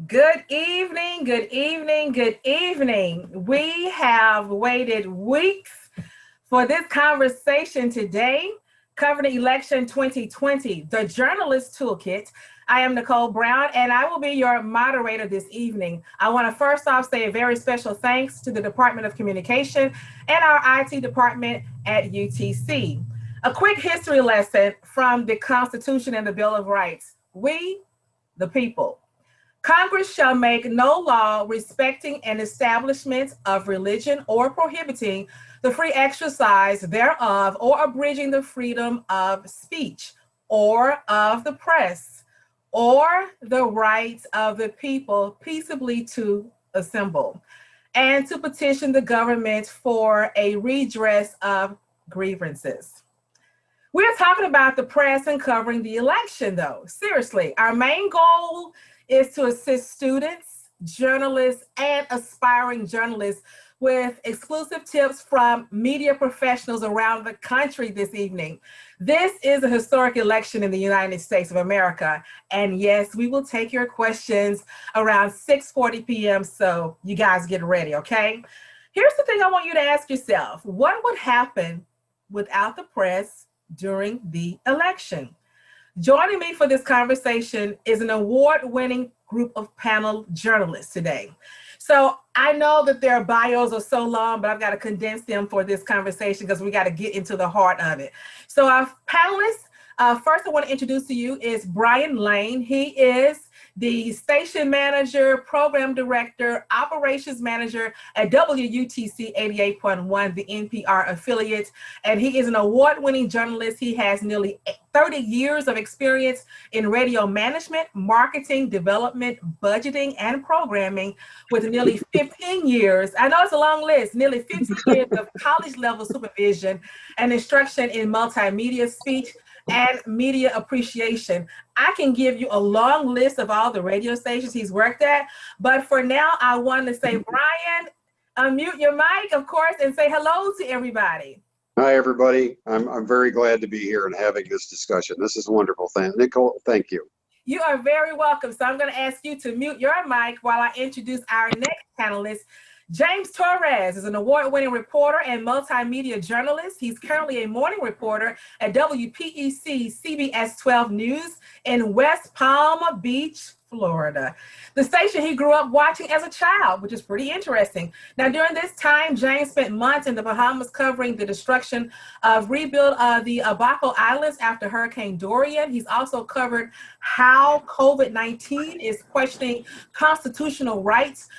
Good evening, good evening, good evening. We have waited weeks for this conversation today, covering election 2020, the Journalist Toolkit. I am Nicole Brown, and I will be your moderator this evening. I want to first off say a very special thanks to the Department of Communication and our IT department at UTC. A quick history lesson from the Constitution and the Bill of Rights. We, the people. Congress shall make no law respecting an establishment of religion or prohibiting the free exercise thereof or abridging the freedom of speech or of the press or the rights of the people peaceably to assemble and to petition the government for a redress of grievances. We're talking about the press and covering the election, though. Seriously, our main goal is to assist students, journalists, and aspiring journalists with exclusive tips from media professionals around the country this evening. This is a historic election in the United States of America. And yes, we will take your questions around 6:40 p.m. So you guys get ready, okay? Here's the thing I want you to ask yourself. What would happen without the press during the election? Joining me for this conversation is an award-winning group of panel journalists today. So I know that their bios are so long, but I've got to condense them for this conversation because we got to get into the heart of it. So our panelists, first I want to introduce to you is Brian Lane. He is the station manager, program director, operations manager at WUTC 88.1, the NPR affiliate, and he is an award-winning journalist. He has nearly 30 years of experience in radio management, marketing, development, budgeting, and programming, with nearly 15 years, I know it's a long list, nearly 15 years of college-level supervision and instruction in multimedia, speech, and media appreciation. I can give you a long list of all the radio stations he's worked at, but for now, I want to say, Brian, unmute your mic, of course, and say hello to everybody. Hi, everybody. I'm very glad to be here and having this discussion. This is wonderful. Nicole, thank you. You are very welcome. So I'm going to ask you to mute your mic while I introduce our next panelist. James Torres is an award-winning reporter and multimedia journalist. He's currently a morning reporter at WPEC CBS 12 News in West Palm Beach, Florida, the station he grew up watching as a child, which is pretty interesting. Now, during this time, James spent months in the Bahamas covering the destruction of rebuild of the Abaco Islands after Hurricane Dorian. He's also covered how COVID-19 is questioning constitutional rights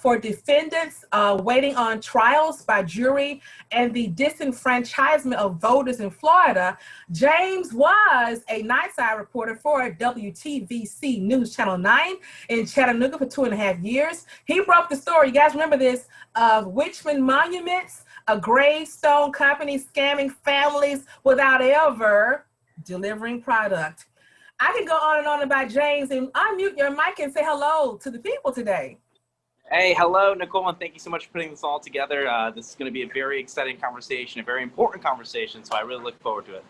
for defendants waiting on trials by jury and the disenfranchisement of voters in Florida. James was a nightside reporter for WTVC News Channel 9 in Chattanooga for 2.5 years. He broke the story, you guys remember this, of Wichman Monuments, a gravestone company scamming families without ever delivering product. I can go on and on about James, and unmute your mic and say hello to the people today. Hey, hello, Nicole, and thank you so much for putting this all together. This is going to be a very exciting conversation, a very important conversation, so I really look forward to it.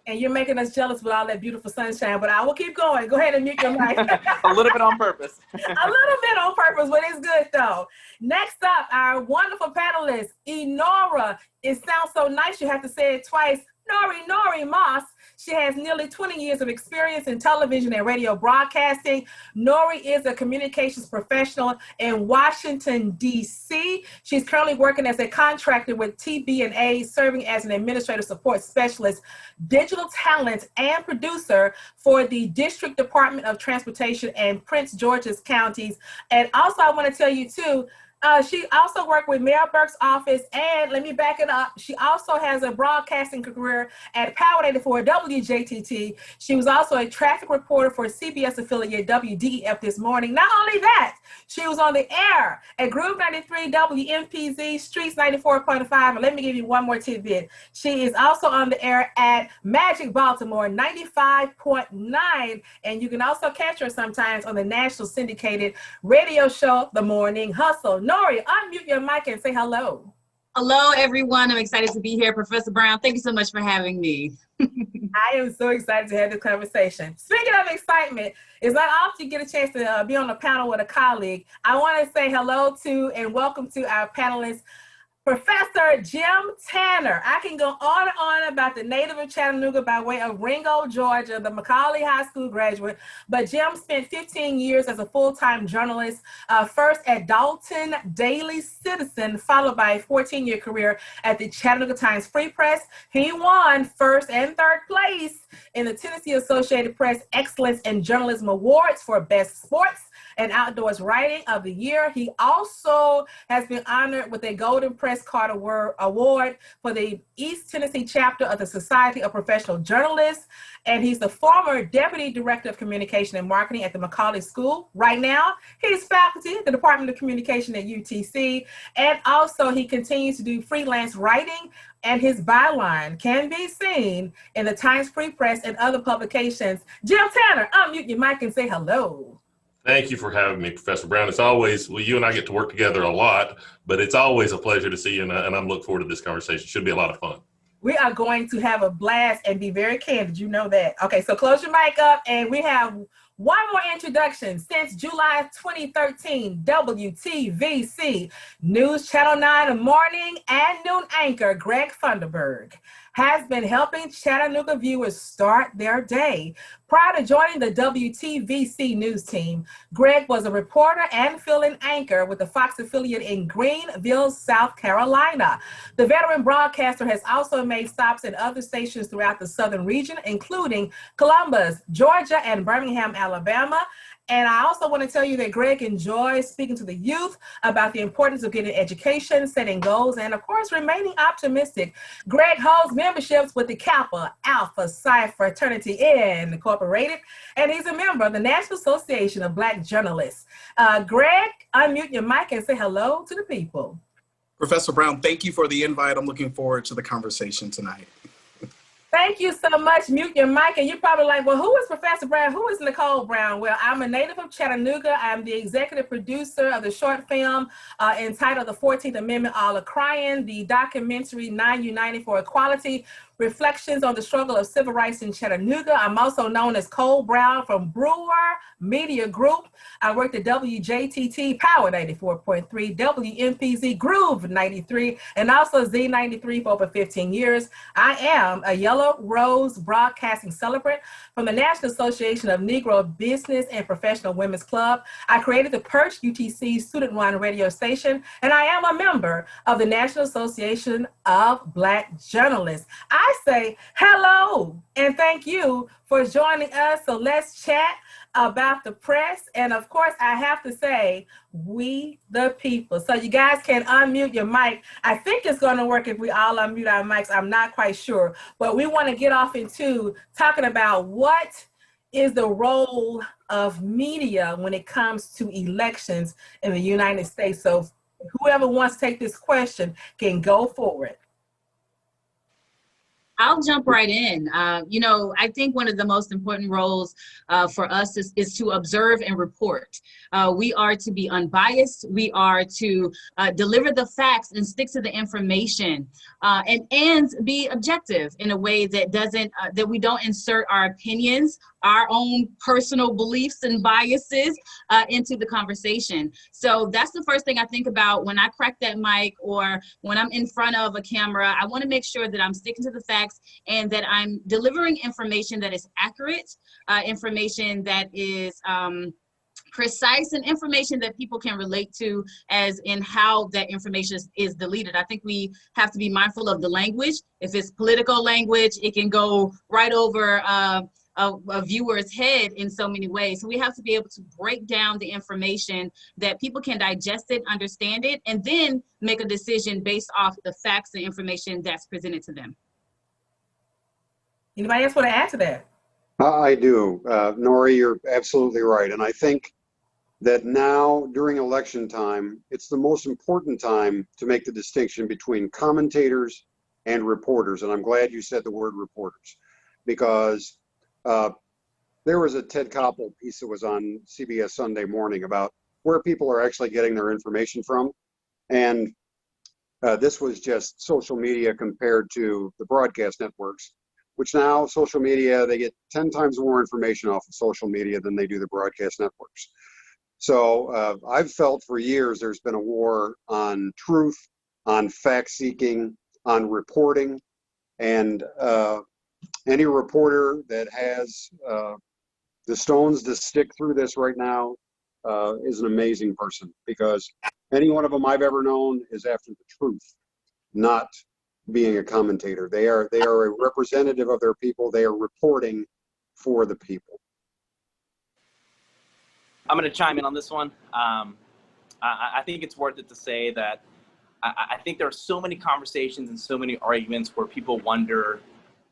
And you're making us jealous with all that beautiful sunshine, but I will keep going. Go ahead and mute your mic. A little bit on purpose. A little bit on purpose, but it's good though. Next up, our wonderful panelist, Enora. It sounds so nice, you have to say it twice. Nori Moss. She has nearly 20 years of experience in television and radio broadcasting. Nori is a communications professional in Washington, D.C. She's currently working as a contractor with TB&A, serving as an administrative support specialist, digital talent, and producer for the District Department of Transportation and Prince George's counties. And also, I want to tell you, too, she also worked with Mayor Burke's office, and let me back it up. She also has a broadcasting career at Power 84 WJTT. She was also a traffic reporter for CBS affiliate WDEF This Morning. Not only that, she was on the air at Groove 93 WMPZ, Streets 94.5. And let me give you one more tidbit. She is also on the air at Magic Baltimore 95.9. And you can also catch her sometimes on the national syndicated radio show, The Morning Hustle. Nori, unmute your mic and say hello. Hello, everyone. I'm excited to be here. Professor Brown, thank you so much for having me. I am so excited to have this conversation. Speaking of excitement, it's not often you get a chance to be on a panel with a colleague. I want to say hello to and welcome to our panelists, Professor Jim Tanner. I can go on and on about the native of Chattanooga by way of Ringo, Georgia, the Macaulay High School graduate, but Jim spent 15 years as a full-time journalist, first at Dalton Daily Citizen, followed by a 14-year career at the Chattanooga Times Free Press. He won first and third place in the Tennessee Associated Press Excellence in Journalism Awards for Best Sports and Outdoors Writing of the Year. He also has been honored with a Golden Press Card Award for the East Tennessee chapter of the Society of Professional Journalists. And he's the former Deputy Director of Communication and Marketing at the Macaulay School. Right now, he's faculty at the Department of Communication at UTC. And also he continues to do freelance writing, and his byline can be seen in the Times Free Press and other publications. Jim Tanner, unmute your mic and say hello. Thank you for having me, Professor Brown. It's always, well, you and I get to work together a lot, but it's always a pleasure to see you, and I'm looking forward to this conversation. Should be a lot of fun. We are going to have a blast and be very candid. You know that. Okay, so close your mic up, and we have one more introduction. Since July 2013, WTVC News Channel 9 morning and noon anchor Greg Funderburg has been helping Chattanooga viewers start their day. Prior to joining the WTVC news team, Greg was a reporter and fill-in anchor with the Fox affiliate in Greenville, South Carolina. The veteran broadcaster has also made stops in other stations throughout the southern region, including Columbus, Georgia, and Birmingham, Alabama. And I also want to tell you that Greg enjoys speaking to the youth about the importance of getting education, setting goals, and of course, remaining optimistic. Greg holds memberships with the Kappa Alpha Psi Fraternity Incorporated, and he's a member of the National Association of Black Journalists. Greg, unmute your mic and say hello to the people. Professor Brown, thank you for the invite. I'm looking forward to the conversation tonight. Thank you so much. Mute your mic. And you're probably like, well, who is Professor Brown? Who is Nicole Brown? Well, I'm a native of Chattanooga. I'm the executive producer of the short film entitled The 14th Amendment All A-Crying, the documentary 9 United for Equality, Reflections on the Struggle of Civil Rights in Chattanooga. I'm also known as Cole Brown from Brewer Media Group. I worked at WJTT Power 94.3, WMPZ Groove 93, and also Z93 for over 15 years. I am a Yellow Rose Broadcasting Celebrant from the National Association of Negro Business and Professional Women's Club. I created the Perch UTC student-run radio station, and I am a member of the National Association of Black Journalists. I say hello and thank you for joining us. So let's chat about the press. And of course, I have to say, we the people. So you guys can unmute your mic. I think it's going to work if we all unmute our mics. I'm not quite sure, but we want to get off into talking about what is the role of media when it comes to elections in the United States. So whoever wants to take this question can go for it. I'll jump right in. You know, I think one of the most important roles for us is to observe and report. We are to be unbiased. We are to deliver the facts and stick to the information and be objective in a way that doesn't, that we don't insert our opinions, our own personal beliefs and biases into the conversation. So that's the first thing I think about when I crack that mic or when I'm in front of a camera. I want to make sure that I'm sticking to the facts and that I'm delivering information that is accurate, information that is precise, and information that people can relate to as in how that information is deleted. I think we have to be mindful of the language. If it's political language, it can go right over a viewer's head in so many ways. So we have to be able to break down the information that people can digest it, understand it, and then make a decision based off the facts and information that's presented to them. Anybody else want to add to that? I do. Nori, you're absolutely right. And I think that now during election time, it's the most important time to make the distinction between commentators and reporters. And I'm glad you said the word reporters, because there was a Ted Koppel piece that was on CBS Sunday Morning about where people are actually getting their information from. And This was just social media compared to the broadcast networks, which now social media, they get 10 times more information off of social media than they do the broadcast networks. So I've felt for years there's been a war on truth, on fact seeking, on reporting, and any reporter that has the stones to stick through this right now is an amazing person, because any one of them I've ever known is after the truth, not being a commentator. They are a representative of their people. They are reporting for the people. I'm going to chime in on this one. I think it's worth it to say that I think there are so many conversations and so many arguments where people wonder,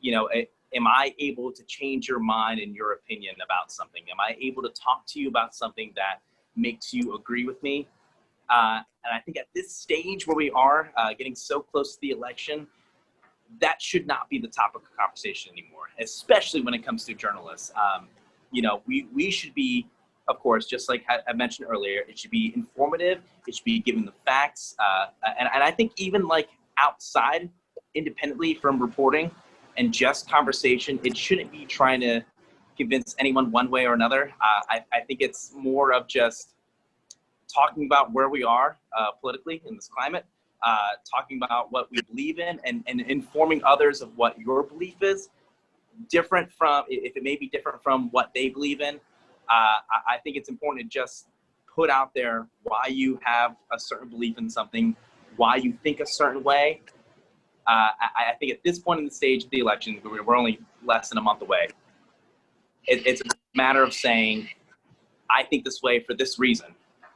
you know, am I able to change your mind and your opinion about something? Am I able to talk to you about something that makes you agree with me? And I think at this stage where we are getting so close to the election, that should not be the topic of conversation anymore, especially when it comes to journalists. You know, we should be, of course, just like I mentioned earlier, it should be informative. It should be given the facts. And I think even like outside, independently from reporting and just conversation, it shouldn't be trying to convince anyone one way or another. I think it's more of just talking about where we are politically in this climate, talking about what we believe in, and informing others of what your belief is, different from, if it may be different from what they believe in. I think it's important to just put out there why you have a certain belief in something, why you think a certain way. I think at this point in the stage of the election, we're only less than a month away. It's a matter of saying, I think this way for this reason,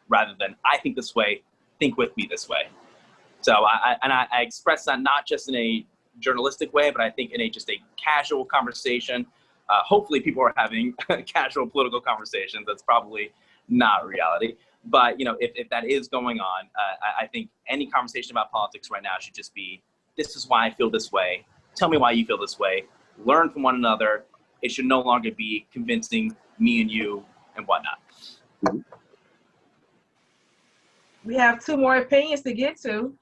rather than I think this way, think with me this way. So I express that not just in a journalistic way, but I think in just a casual conversation. Hopefully people are having casual political conversations. That's probably not reality. But you know, if that is going on, I think any conversation about politics right now should just be, this is why I feel this way. Tell me why you feel this way. Learn from one another. It should no longer be convincing me and you and whatnot. We have two more opinions to get to.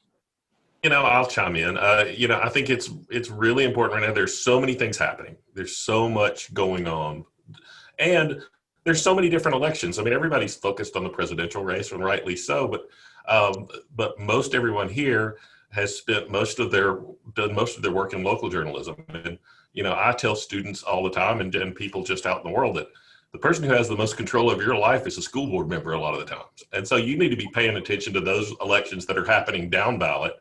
You know, I'll chime in. You know, I think it's really important right now. There's so many things happening. There's so much going on. And there's so many different elections. I mean, everybody's focused on the presidential race, and rightly so, but most everyone here has spent most of their work in local journalism. And, you know, I tell students all the time, and people just out in the world, that the person who has the most control of your life is a school board member a lot of the times. And so you need to be paying attention to those elections that are happening down ballot.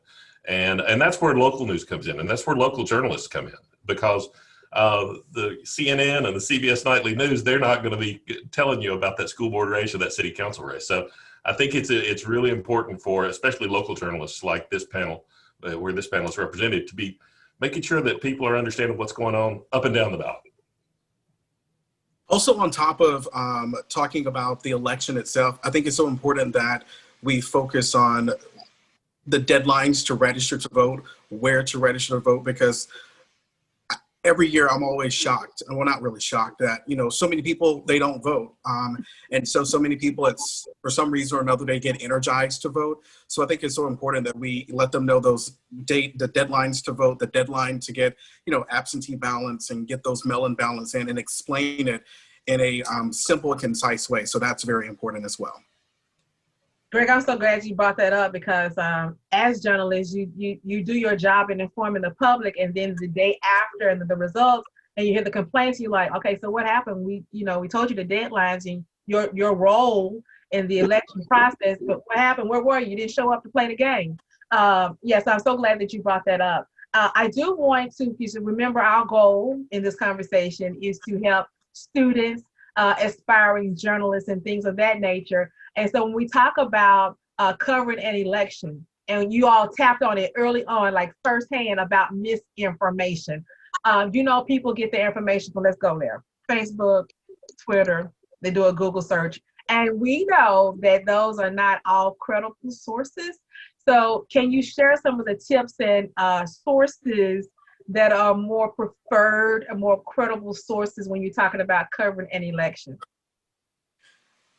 And that's where local news comes in, and that's where local journalists come in, because the CNN and the CBS Nightly News, they're not going to be telling you about that school board race or that city council race. So I think it's really important for especially local journalists like this panel, where this panel is represented, to be making sure that people are understanding what's going on up and down the ballot. Also, on top of talking about the election itself, I think it's so important that we focus on the deadlines to register to vote, where to register to vote, because every year I'm always shocked, and well, not really shocked, that, you know, so many people, they don't vote. And so many people, it's for some reason or another, they get energized to vote. So I think it's so important that we let them know the deadlines to vote, the deadline to get, you know, absentee ballots and get those mail-in ballots in, and explain it in a simple and concise way. So that's very important as well. Greg, I'm so glad you brought that up, because as journalists, you do your job in informing the public, and then the day after and the results, and you hear the complaints, you're like, okay, so what happened? We told you the deadlines and your role in the election process, but what happened? Where were you? You didn't show up to play the game. Yes, I'm so glad that you brought that up. I do want to, you should remember, our goal in this conversation is to help students, aspiring journalists, and things of that nature. And so when we talk about covering an election, and you all tapped on it early on, like firsthand, about misinformation. You know, people get their information from, let's go there, Facebook, Twitter, they do a Google search. And we know that those are not all credible sources. So can you share some of the tips and sources that are more preferred and more credible sources when you're talking about covering an election?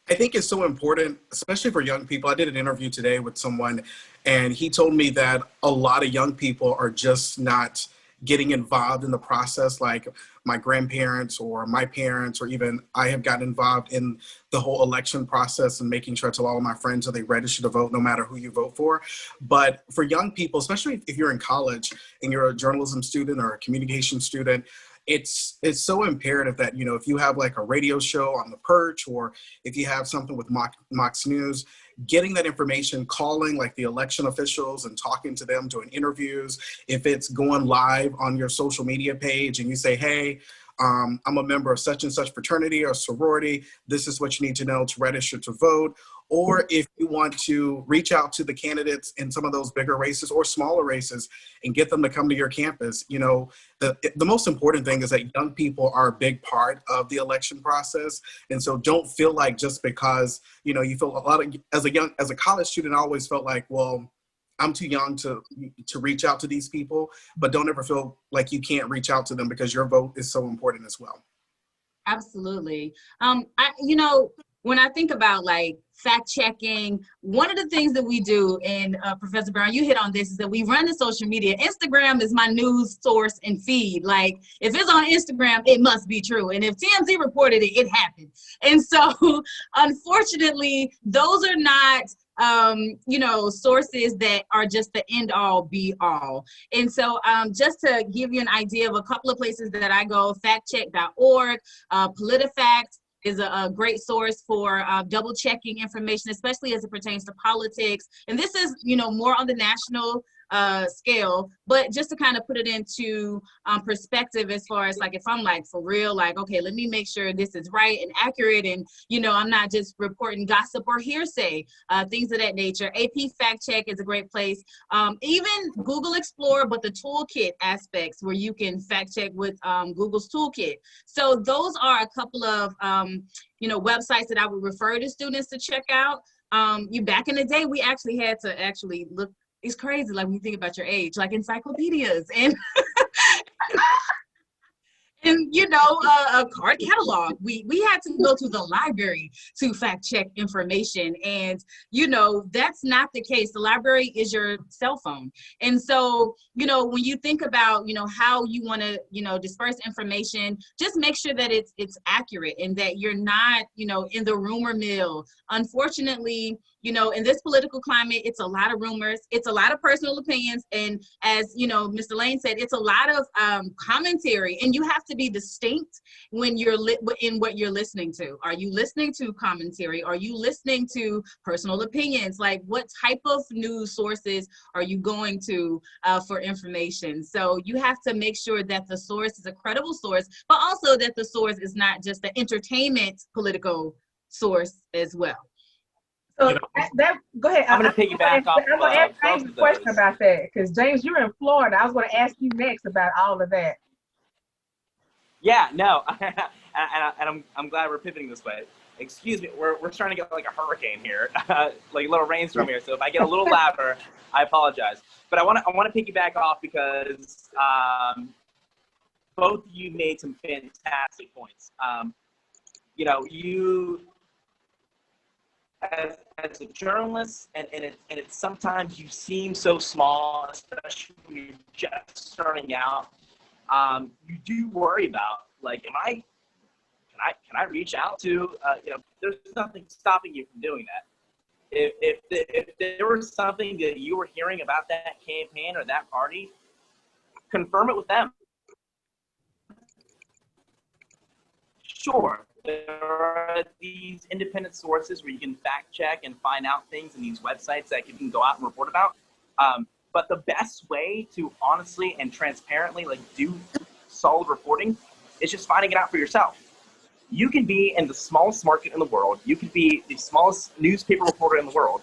I think it's so important, especially for young people. I did an interview today with someone, and he told me that a lot of young people are just not getting involved in the process, like my grandparents or my parents, or even I have gotten involved in the whole election process and making sure I tell all of my friends that they register to vote no matter who you vote for. But for young people, especially if you're in college and you're a journalism student or a communication student, it's so imperative that, you know, if you have like a radio show on the Perch, or if you have something with Mox News, getting that information, calling like the election officials and talking to them, doing interviews. If it's going live on your social media page and you say, hey, I'm a member of such and such fraternity or sorority, this is what you need to know to register to vote. Or if you want to reach out to the candidates in some of those bigger races or smaller races and get them to come to your campus, you know, the most important thing is that young people are a big part of the election process. And so don't feel like just because, you know, you feel a lot of, as a college student, I always felt like, well, I'm too young to reach out to these people, but don't ever feel like you can't reach out to them, because your vote is so important as well. Absolutely. You know, when I think about like fact checking, one of the things that we do, and Professor Brown, you hit on this, is that we run the social media. Instagram is my news source and feed. Like if it's on Instagram, it must be true. And if TMZ reported it, it happened. And so unfortunately, those are not you know, sources that are just the end all be all. And so just to give you an idea of a couple of places that I go, factcheck.org, PolitiFact is a great source for double checking information, especially as it pertains to politics. And this is, you know, more on the national scale, but just to kind of put it into perspective, as far as like, if I'm like for real, like, okay, let me make sure this is right and accurate, and, you know, I'm not just reporting gossip or hearsay, things of that nature. AP Fact Check is a great place. Even Google Explorer, but the Toolkit aspects where you can fact check with Google's Toolkit. So those are a couple of, you know, websites that I would refer to students to check out. Back in the day, we actually had to actually look. It's crazy, like when you think about your age, like encyclopedias and and you know, a card catalog. We had to go to the library to fact check information, and you know, that's not the case. The library is your cell phone. And so, you know, when you think about, you know, how you want to, you know, disperse information, just make sure that it's accurate and that you're not, you know, in the rumor mill. Unfortunately, you know, in this political climate, it's a lot of rumors, it's a lot of personal opinions, and as you know, Mr. Lane said, it's a lot of commentary, and you have to be distinct when you're in what you're listening to. Are you listening to commentary? Are you listening to personal opinions? Like, what type of news sources are you going to for information? So you have to make sure that the source is a credible source, but also that the source is not just the entertainment political source as well. So You know, go ahead. I'm going to piggyback off I'm going to ask both James of a question those. about that, because James, you're in Florida. I was going to ask you next about all of that. Yeah, no, and I'm glad we're pivoting this way. Excuse me, we're starting to get like a hurricane here, like a little rainstorm here. So if I get a little louder, I apologize. But I want to piggyback off because both of you made some fantastic points. You know, you as a journalist, and it's sometimes you seem so small, especially when you're just starting out. You do worry about, like, can I reach out to, you know, there's nothing stopping you from doing that. If there was something that you were hearing about that campaign or that party, confirm it with them. Sure, there are these independent sources where you can fact check and find out things in these websites that you can go out and report about. But the best way to honestly and transparently like do solid reporting is just finding it out for yourself. You can be in the smallest market in the world. You can be the smallest newspaper reporter in the world.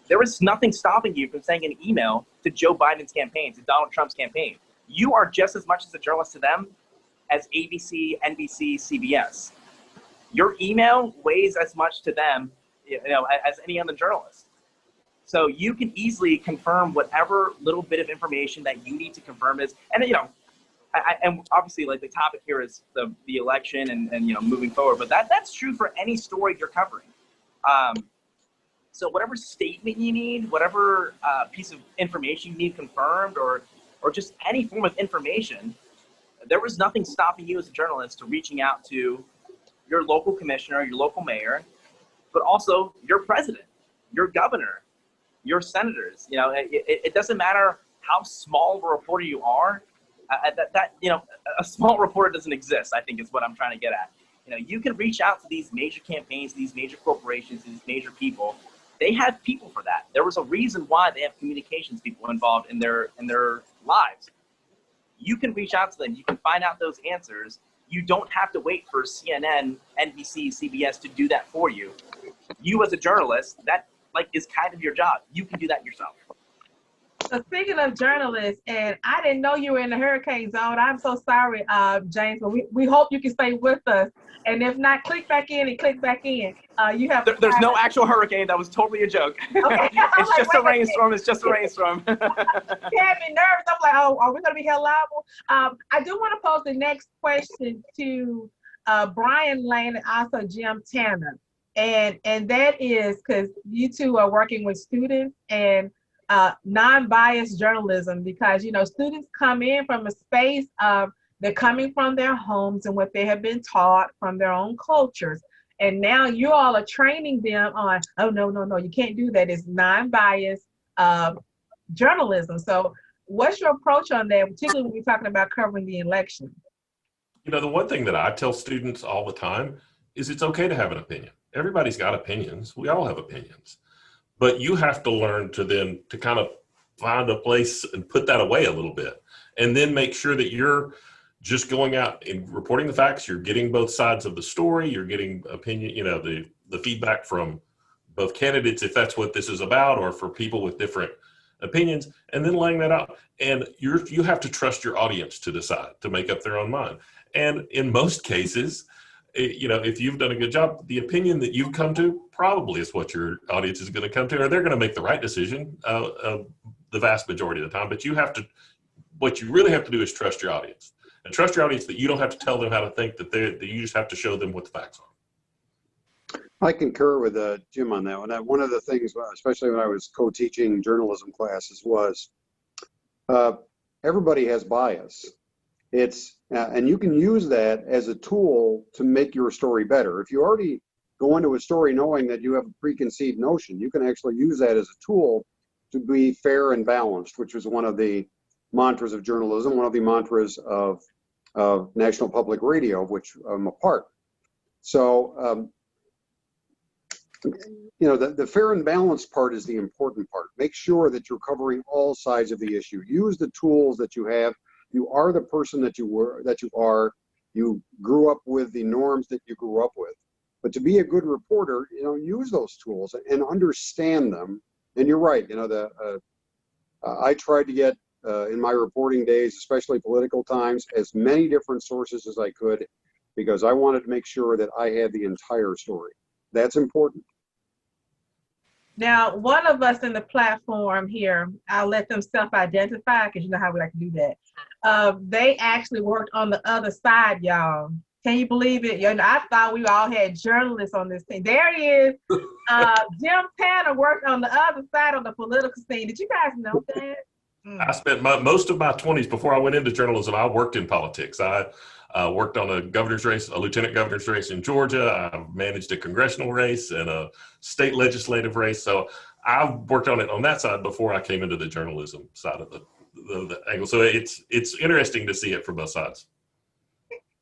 There is nothing stopping you from sending an email to Joe Biden's campaign, to Donald Trump's campaign. You are just as much as a journalist to them as ABC, NBC, CBS. Your email weighs as much to them, you know, as any other journalist. So you can easily confirm whatever little bit of information that you need to confirm is, and you know, and obviously like the topic here is the election and you know, moving forward, but that's true for any story you're covering. So whatever statement you need, whatever piece of information you need confirmed, or just any form of information, there was nothing stopping you as a journalist to reaching out to your local commissioner, your local mayor, but also your president, your governor, your senators. You know, it doesn't matter how small of a reporter you are. You know, a small reporter doesn't exist, I think is what I'm trying to get at. You know, you can reach out to these major campaigns, these major corporations, these major people. They have people for that. There was a reason why they have communications people involved in their lives. You can reach out to them. You can find out those answers. You don't have to wait for CNN, NBC, CBS to do that for you. You as a journalist, that is kind of your job. You can do that yourself. So speaking of journalists, and I didn't know you were in the hurricane zone. I'm so sorry, James, but we hope you can stay with us. And if not, click back in and click back in. You have. There's no actual hurricane. That was totally a joke. Okay. It's just a rainstorm. It's just a rainstorm. You had me nervous. I'm like, oh, are we going to be held liable? I do want to pose the next question to Brian Lane and also Jim Tanner. And that is because you two are working with students and non-biased journalism, because, you know, students come in from a space of they're coming from their homes and what they have been taught from their own cultures. And now you all are training them on, oh, no, you can't do that. It's non-biased journalism. So what's your approach on that, particularly when we're talking about covering the election? You know, the one thing that I tell students all the time is it's okay to have an opinion. Everybody's got opinions. We all have opinions. But you have to learn to kind of find a place and put that away a little bit, and then make sure that you're just going out and reporting the facts. You're getting both sides of the story. You're getting opinion, you know, the feedback from both candidates, if that's what this is about, or for people with different opinions, and then laying that out. And you have to trust your audience to decide, to make up their own mind. And in most cases, you know, if you've done a good job, the opinion that you've come to probably is what your audience is going to come to, or they're going to make the right decision the vast majority of the time. But what you really have to do is trust your audience, and trust your audience that you don't have to tell them how to think, that you just have to show them what the facts are. I concur with Jim on that one. One of the things, especially when I was co-teaching journalism classes, was everybody has bias. And you can use that as a tool to make your story better. If you already go into a story knowing that you have a preconceived notion, you can actually use that as a tool to be fair and balanced, which was one of the mantras of journalism, one of the mantras of National Public Radio, of which I'm a part. So, you know, the fair and balanced part is the important part. Make sure that you're covering all sides of the issue. Use the tools that you have. You are the person that you are. You grew up with the norms that you grew up with. But to be a good reporter, you know, use those tools and understand them. And you're right. You know, I tried to get in my reporting days, especially political times, as many different sources as I could, because I wanted to make sure that I had the entire story. That's important. Now, one of us in the platform here, I'll let them self-identify, because you know how we like to do that. They actually worked on the other side, y'all. Can you believe it? You know, I thought we all had journalists on this thing. There he is. Jim Tanner worked on the other side of the political scene. Did you guys know that? I spent most of my 20s before I went into journalism. I worked in politics. I worked on a governor's race, a lieutenant governor's race in Georgia. I managed a congressional race and a state legislative race. So I worked on it on that side before I came into the journalism side of the angle. So it's interesting to see it from both sides.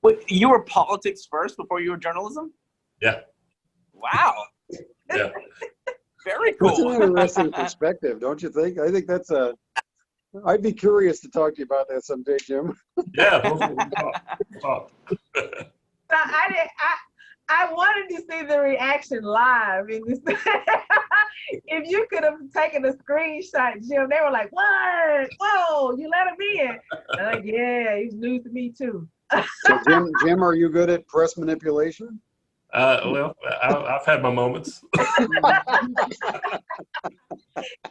Wait, you were politics first before you were journalism? Yeah. Wow. Yeah. Very cool. That's an interesting perspective, don't you think? I think that's I'd be curious to talk to you about that someday, Jim. Yeah. We'll talk. So I wanted to see the reaction live. In this. If you could have taken a screenshot, Jim, they were like, "What? Whoa, you let him in?" I'm like, yeah, he's news to me too. So, Jim, are you good at press manipulation? Well, I've had my moments.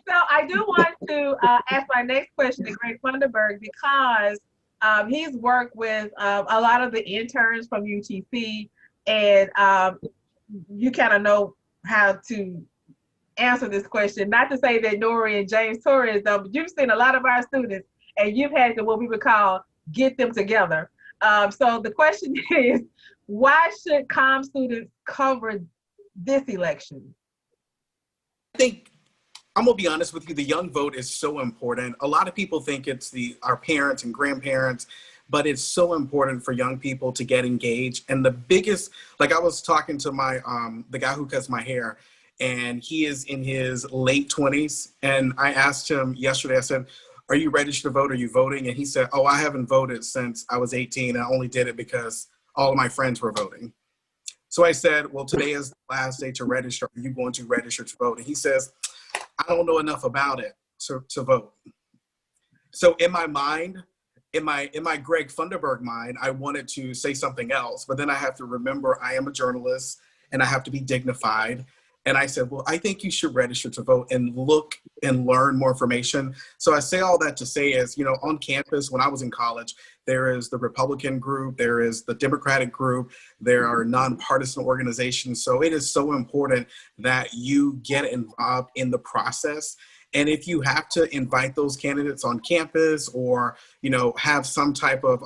So I do want to ask my next question to Greg Funderburg, because he's worked with a lot of the interns from UTC, and you kind of know how to answer this question. Not to say that Nori and James Torres, though, but you've seen a lot of our students, and you've had to what we would call get them together. So the question is, why should comm students cover this election? I think I'm gonna be honest with you, the young vote is so important. A lot of people think it's our parents and grandparents, but it's so important for young people to get engaged. And the biggest, like I was talking to my, the guy who cuts my hair, and he is in his late 20s. And I asked him yesterday, I said, are you registered to vote? Are you voting? And he said, oh, I haven't voted since I was 18. I only did it because all of my friends were voting. So I said, well, today is the last day to register. Are you going to register to vote? And he says, I don't know enough about it to vote. So in my mind, in my Greg Funderburg mind, I wanted to say something else, but then I have to remember I am a journalist and I have to be dignified. And I said, well, I think you should register to vote and look and learn more information. So I say all that to say is, you know, on campus, when I was in college, there is the Republican group, there is the Democratic group, there are nonpartisan organizations. So it is so important that you get involved in the process. And if you have to invite those candidates on campus or, you know, have some type of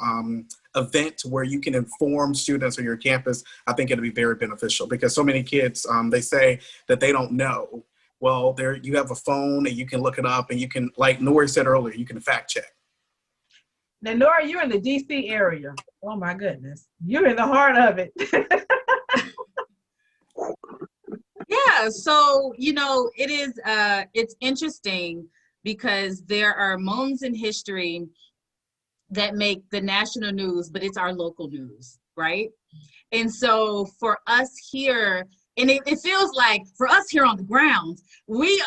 event where you can inform students on your campus, I think it'll be very beneficial because so many kids, they say that they don't know. Well, there you have a phone and you can look it up and you can, like Nori said earlier, you can fact check. Now, Nora, you're in the DC area. Oh my goodness. You're in the heart of it. Yeah, so, you know, it is, it's interesting because there are moments in history that make the national news, but it's our local news, right? And so for us here, and it feels like for us here on the ground, we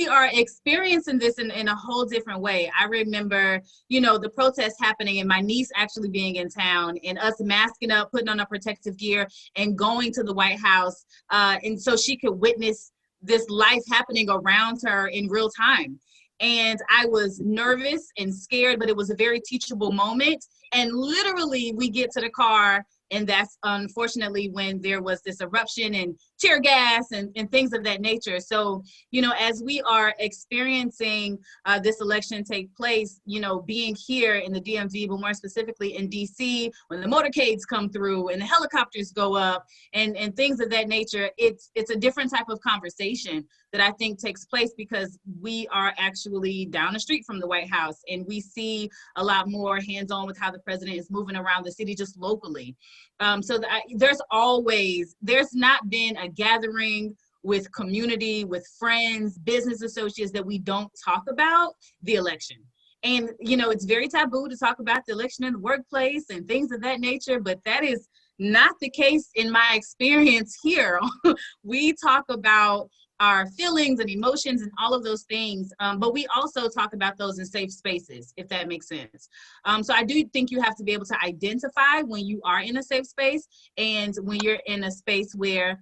are experiencing this in a whole different way. I remember, you know, the protests happening and my niece actually being in town and us masking up, putting on our protective gear and going to the White House. And so she could witness this life happening around her in real time. And I was nervous and scared, but it was a very teachable moment. And literally we get to the car, and that's unfortunately when there was this eruption and tear gas and things of that nature. So, you know, as we are experiencing this election take place, you know, being here in the DMV, but more specifically in DC, when the motorcades come through and the helicopters go up and things of that nature, it's a different type of conversation that I think takes place because we are actually down the street from the White House and we see a lot more hands-on with how the president is moving around the city just locally. There's not been a gathering with community, with friends, business associates that we don't talk about the election. And, you know, it's very taboo to talk about the election in the workplace and things of that nature, but that is not the case in my experience here. We talk about our feelings and emotions and all of those things, but we also talk about those in safe spaces, if that makes sense. So I do think you have to be able to identify when you are in a safe space and when you're in a space where,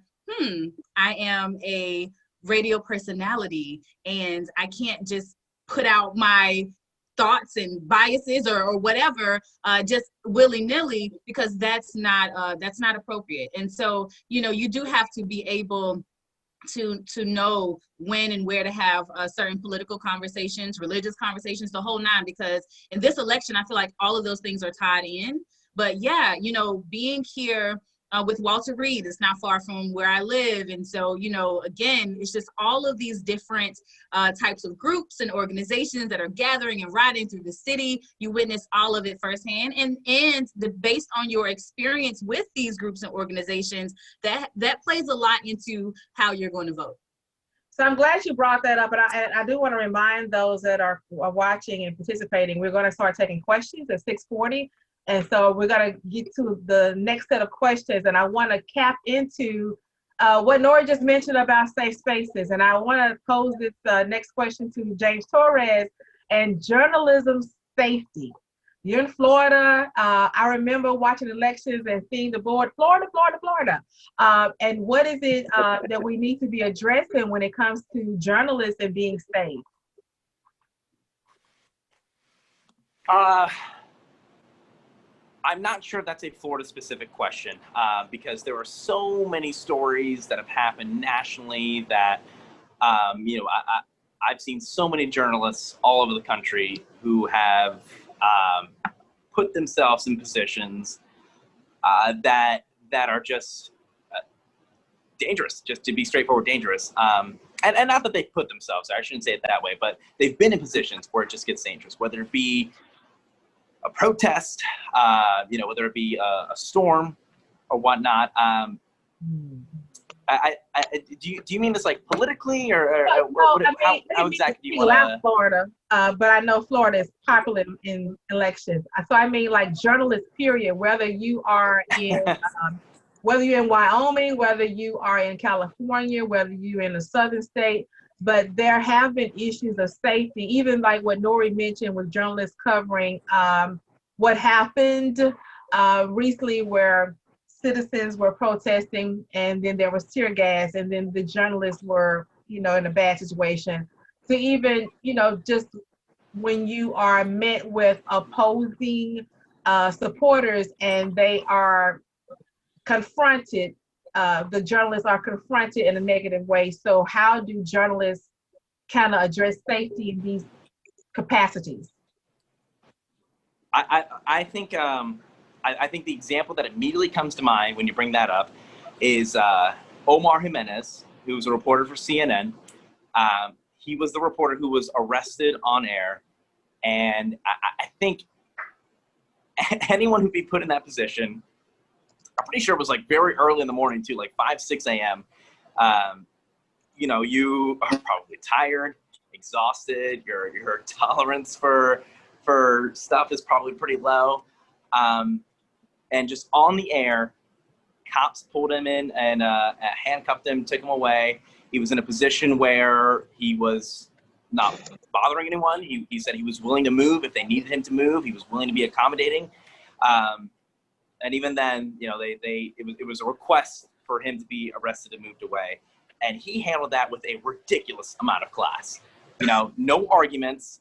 I am a radio personality and I can't just put out my thoughts and biases or whatever just willy-nilly, because that's not appropriate. And so, you know, you do have to be able to know when and where to have certain political conversations, religious conversations, the whole nine, because in this election, I feel like all of those things are tied in. But yeah, you know, being here with Walter Reed, it's not far from where I live. And so, you know, again, it's just all of these different types of groups and organizations that are gathering and riding through the city. You witness all of it firsthand. And based on your experience with these groups and organizations, that plays a lot into how you're going to vote. So I'm glad you brought that up. And I do want to remind those that are watching and participating, we're going to start taking questions at 6:40. And so we're going to get to the next set of questions. And I want to cap into what Nori just mentioned about safe spaces. And I want to pose this next question to James Torres and journalism safety. You're in Florida. I remember watching elections and seeing the board, Florida. And what is it that we need to be addressing when it comes to journalists and being safe? I'm not sure that's a Florida-specific question because there are so many stories that have happened nationally that, you know, I've seen so many journalists all over the country who have put themselves in positions that are just dangerous, just to be straightforward, dangerous. And not that they've put themselves there, I shouldn't say it that way, but they've been in positions where it just gets dangerous, whether it be a protest, you know, whether it be a storm or whatnot. Do you mean this like politically or how exactly do you want to? Florida, but I know Florida is popular in elections. So I mean like journalists, period, whether you are in, whether you're in Wyoming, whether you are in California, whether you're in a southern state, but there have been issues of safety, even like what Nori mentioned with journalists covering what happened recently where citizens were protesting and then there was tear gas and then the journalists were, you know, in a bad situation. So even, you know, just when you are met with opposing supporters and they are confronted, the journalists are confronted in a negative way. So how do journalists kind of address safety in these capacities? I think the example that immediately comes to mind when you bring that up is Omar Jimenez, who's a reporter for CNN. He was the reporter who was arrested on air, and I think anyone who'd be put in that position, I'm pretty sure it was like very early in the morning too, like 5, 6 a.m. You know, you are probably tired, exhausted. Your tolerance for stuff is probably pretty low. And just on the air, cops pulled him in and handcuffed him, took him away. He was in a position where he was not bothering anyone. He said he was willing to move if they needed him to move. He was willing to be accommodating. And even then, you know, it was a request for him to be arrested and moved away. And he handled that with a ridiculous amount of class. You know, no arguments.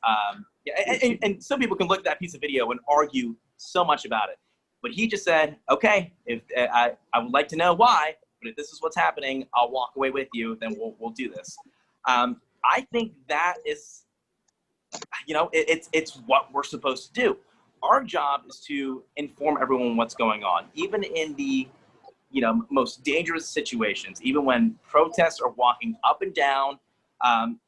And some people can look at that piece of video and argue so much about it. But he just said, okay, if I would like to know why, but if this is what's happening, I'll walk away with you, then we'll do this. I think that is, you know, it's what we're supposed to do. Our job is to inform everyone what's going on, even in the, you know, most dangerous situations, even when protests are walking up and down.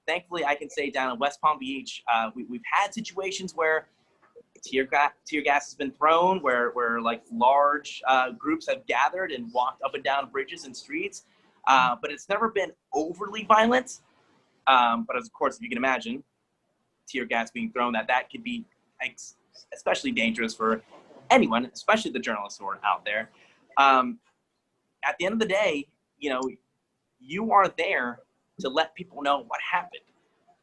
Thankfully, I can say down in West Palm Beach, we've had situations where tear gas has been thrown, where like large groups have gathered and walked up and down bridges and streets, but it's never been overly violent. But of course, if you can imagine, tear gas being thrown, that could be especially dangerous for anyone, especially the journalists who are out there. At the end of the day, you know, you are there to let people know what happened.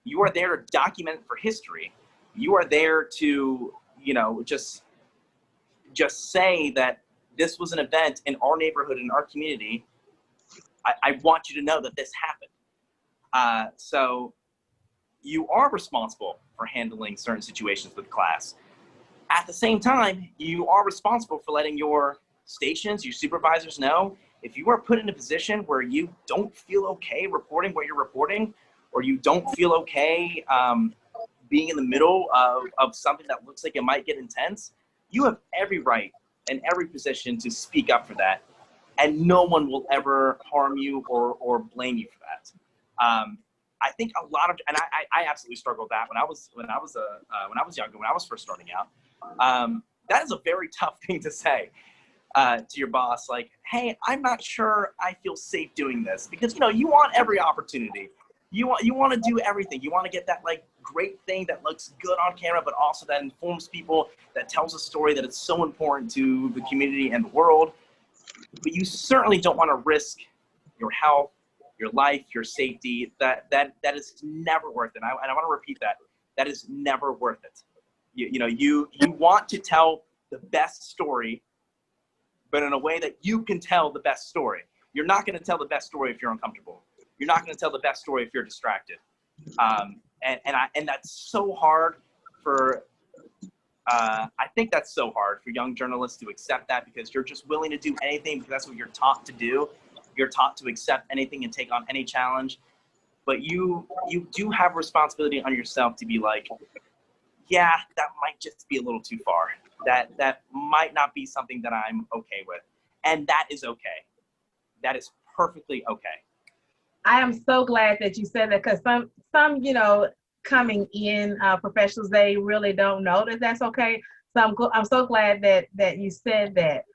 You are there to document it for history. You are there to, you know, just say that this was an event in our neighborhood, in our community. I want you to know that this happened. So you are responsible for handling certain situations with class. At the same time, you are responsible for letting your stations, your supervisors know if you are put in a position where you don't feel okay reporting what you're reporting, or you don't feel okay being in the middle of something that looks like it might get intense, you have every right and every position to speak up for that. And no one will ever harm you or blame you for that. I think a lot of, and I absolutely struggled with that when I was younger, when I was first starting out. That is a very tough thing to say to your boss, like, hey, I'm not sure I feel safe doing this, because, you know, you want every opportunity. You want to do everything. You want to get that like great thing that looks good on camera, but also that informs people, that tells a story that is so important to the community and the world. But you certainly don't want to risk your health, your life, your safety. That is never worth it. And I want to repeat that. That is never worth it. You want to tell the best story, but in a way that you can tell the best story. You're not going to tell the best story if you're uncomfortable. You're not going to tell the best story if you're distracted. And that's so hard for I think that's so hard for young journalists to accept that, because you're just willing to do anything because that's what you're taught to do. You're taught to accept anything and take on any challenge. But you do have responsibility on yourself to be like, yeah, that might just be a little too far. That might not be something that I'm okay with. And that is okay. That is perfectly okay. I am so glad that you said that, because some coming in professionals, they really don't know that that's okay. So I'm so glad that you said that.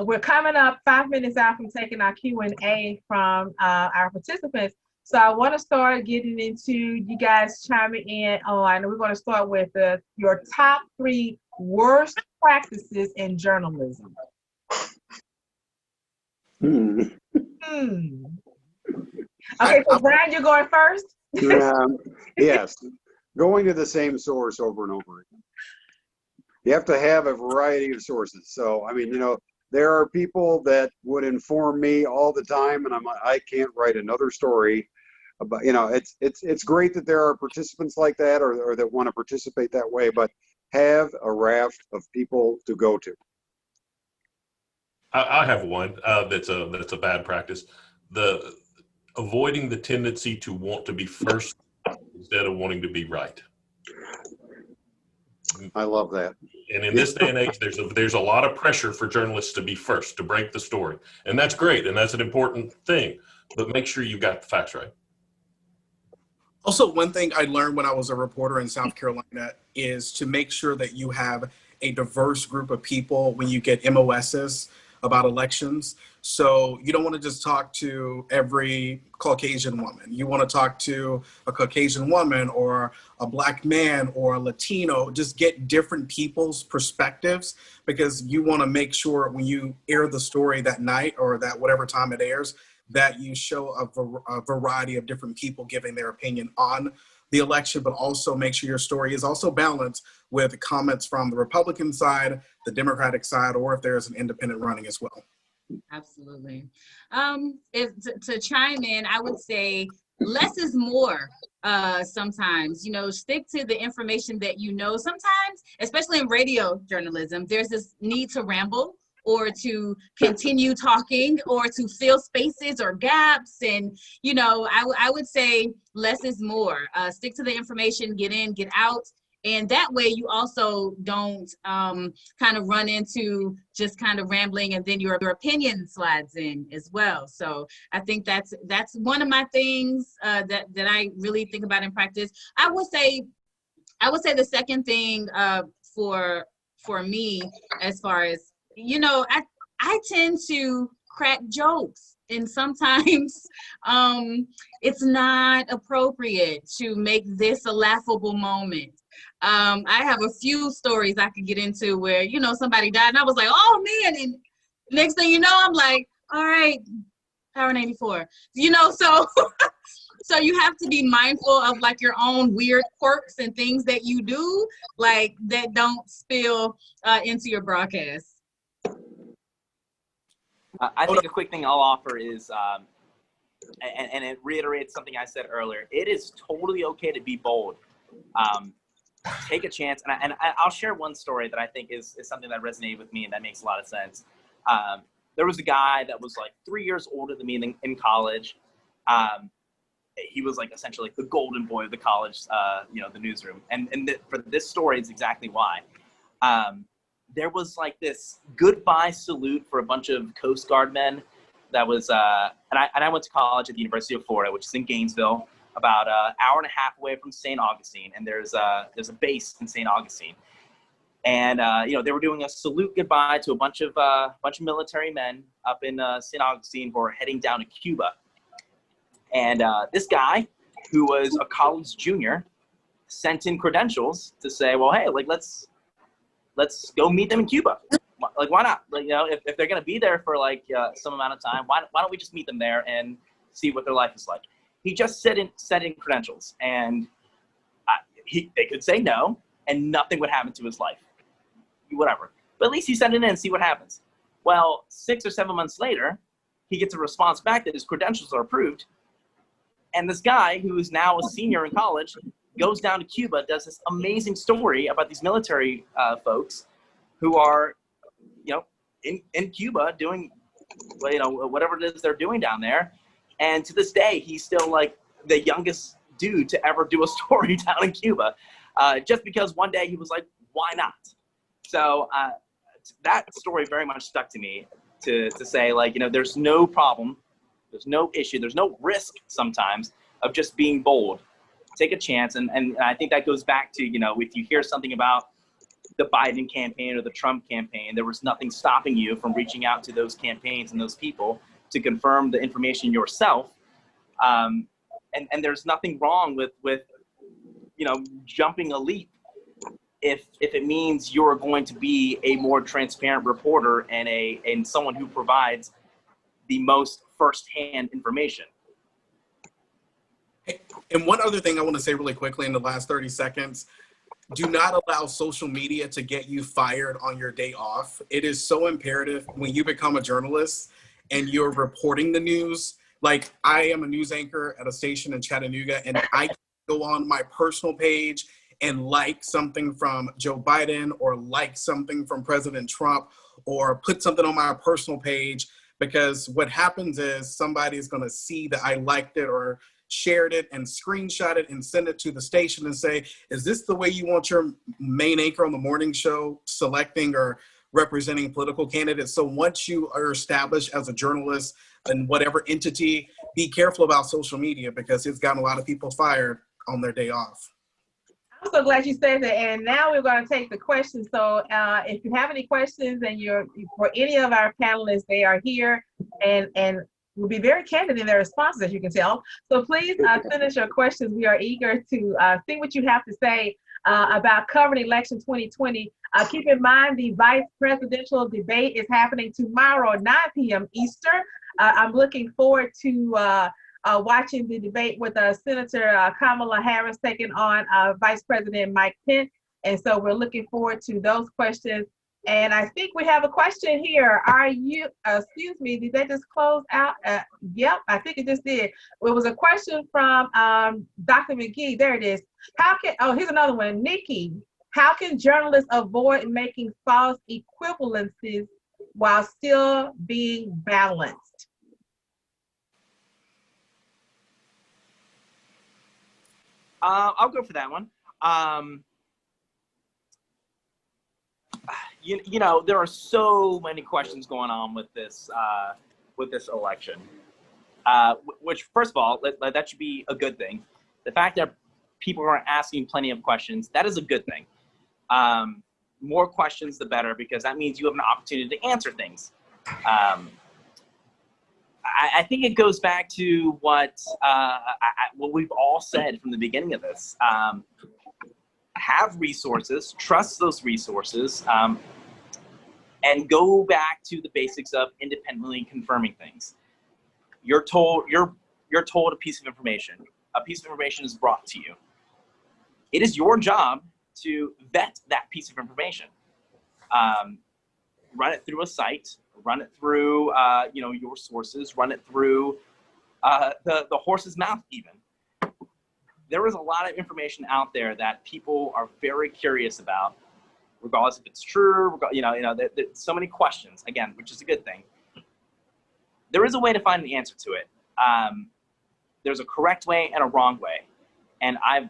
We're coming up 5 minutes out from taking our Q&A from our participants. So I want to start getting into you guys chiming in on, we're going to start with your top 3 worst practices in journalism. Okay, so Brian, you're going first? Yes, going to the same source over and over again. You have to have a variety of sources. So, I mean, there are people that would inform me all the time, and I can't write another story. But it's great that there are participants like that, or that want to participate that way, but have a raft of people to go to. I have one that's a bad practice. Avoiding the tendency to want to be first instead of wanting to be right. I love that. And in this day and age, there's a lot of pressure for journalists to be first, to break the story, and that's great, and that's an important thing. But make sure you got the facts right. Also, one thing I learned when I was a reporter in South Carolina is to make sure that you have a diverse group of people when you get MOSs about elections. So you don't want to just talk to every Caucasian woman. You want to talk to a Caucasian woman or a Black man or a Latino. Just get different people's perspectives, because you want to make sure when you air the story that night or that whatever time it airs, that you show a variety of different people giving their opinion on the election, but also make sure your story is also balanced with comments from the Republican side, the Democratic side, or if there's an independent running as well. Absolutely. To chime in, I would say less is more. Sometimes, stick to the information that Sometimes, especially in radio journalism, there's this need to ramble, or to continue talking, or to fill spaces or gaps. And, I would say less is more. Stick to the information, get in, get out. And that way you also don't kind of run into just kind of rambling, and then your opinion slides in as well. So I think that's one of my things that I really think about in practice. I would say the second thing for me, as far as, I tend to crack jokes, and sometimes it's not appropriate to make this a laughable moment. I have a few stories I could get into where, somebody died and I was like, oh man, and next thing you know, I'm like, all right, Power 94, so you have to be mindful of like your own weird quirks and things that you do, like that don't spill into your broadcast. I think a quick thing I'll offer is, and it reiterates something I said earlier, it is totally okay to be bold. Take a chance. And I'll share one story that I think is something that resonated with me and that makes a lot of sense. There was a guy that was like 3 years older than me in college. He was like essentially like the golden boy of the college, the newsroom. And for this story, it's exactly why. There was like this goodbye salute for a bunch of Coast Guard men. That was, and I went to college at the University of Florida, which is in Gainesville, about an hour and a half away from St. Augustine. And there's a base in St. Augustine. And, they were doing a salute goodbye to a bunch of military men up in St. Augustine who were heading down to Cuba. And this guy, who was a college junior, sent in credentials to say, well, hey, like, let's go meet them in Cuba. Like, why not? Like, if they're going to be there for like some amount of time, why don't we just meet them there and see what their life is like? He just sent in credentials, and they could say no, and nothing would happen to his life. Whatever. But at least he sent it in and see what happens. Well, 6 or 7 months later, he gets a response back that his credentials are approved. And this guy, who is now a senior in college, goes down to Cuba, does this amazing story about these military folks who are, in Cuba doing, whatever it is they're doing down there. And to this day, he's still like the youngest dude to ever do a story down in Cuba, just because one day he was like, why not? So that story very much stuck to me to say, like, there's no problem, there's no issue, there's no risk sometimes of just being bold. Take a chance. And I think that goes back to, if you hear something about the Biden campaign or the Trump campaign, there was nothing stopping you from reaching out to those campaigns and those people to confirm the information yourself. And there's nothing wrong with jumping a leap if it means you're going to be a more transparent reporter and someone who provides the most firsthand information. And one other thing I want to say really quickly in the last 30 seconds, do not allow social media to get you fired on your day off. It is so imperative when you become a journalist and you're reporting the news. Like, I am a news anchor at a station in Chattanooga, and I go on my personal page and like something from Joe Biden or like something from President Trump or put something on my personal page, because what happens is somebody is going to see that I liked it or shared it and screenshot it and send it to the station and say, is this the way you want your main anchor on the morning show selecting or representing political candidates? So once you are established as a journalist in whatever entity, be careful about social media, because it's gotten a lot of people fired on their day off. I'm so glad you said that. And now we're going to take the questions. So if you have any questions, and for any of our panelists, they are here and will be very candid in their responses, as you can tell. So please send us your questions. We are eager to see what you have to say about covering election 2020. Keep in mind, the vice presidential debate is happening tomorrow at 9 p.m. Eastern. I'm looking forward to watching the debate with Senator Kamala Harris taking on Vice President Mike Pence. And so we're looking forward to those questions. And I think we have a question here. Are you, excuse me, did that just close out? Yep, I think it just did. It was a question from Dr. McGee. There it is. Here's another one. Nikki, how can journalists avoid making false equivalencies while still being balanced? I'll go for that one. There are so many questions going on with this election, which, first of all, that should be a good thing. The fact that people are asking plenty of questions, that is a good thing. More questions, the better, because that means you have an opportunity to answer things. I think it goes back to what we've all said from the beginning of this. Have resources, trust those resources, and go back to the basics of independently confirming things. You're told a piece of information. A piece of information is brought to you. It is your job to vet that piece of information. Run it through a site, run it through your sources, run it through the horse's mouth even. There is a lot of information out there that people are very curious about, regardless if it's true. There's so many questions, again, which is a good thing. There is a way to find the answer to it. There's a correct way and a wrong way. And I've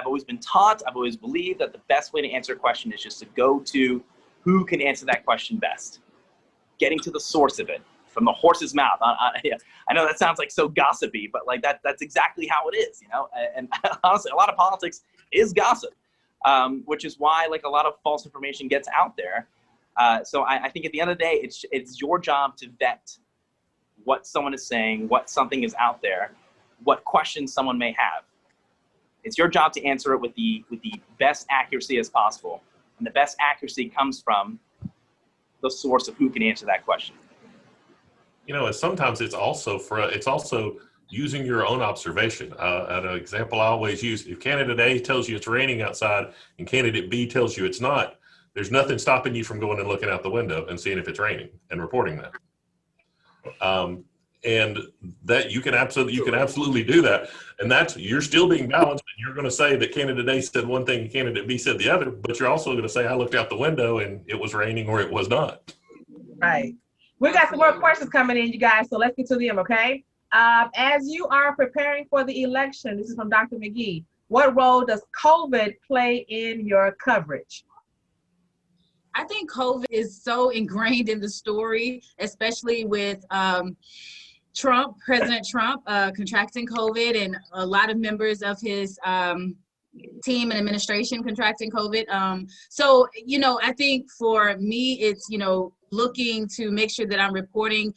always been taught, I've always believed that the best way to answer a question is just to go to who can answer that question best. Getting to the source of it, from the horse's mouth. I know that sounds like so gossipy, but like that's exactly how it is, and honestly, a lot of politics is gossip, which is why like a lot of false information gets out there. So I think at the end of the day, it's your job to vet what someone is saying, what something is out there, what questions someone may have. It's your job to answer it with the best accuracy as possible. And the best accuracy comes from the source of who can answer that question. And sometimes it's also using your own observation. An example I always use, if candidate A tells you it's raining outside and candidate B tells you it's not, there's nothing stopping you from going and looking out the window and seeing if it's raining and reporting that. And that you can absolutely do that. And that's, you're still being balanced, and you're going to say that candidate A said one thing and candidate B said the other, but you're also going to say, I looked out the window and it was raining or it was not. Right. We got some more questions coming in, you guys, so let's get to them, okay? As you are preparing for the election, this is from Dr. McGee, what role does COVID play in your coverage? I think COVID is so ingrained in the story, especially with President Trump contracting COVID, and a lot of members of his team and administration contracting COVID. So, I think for me, it's, looking to make sure that I'm reporting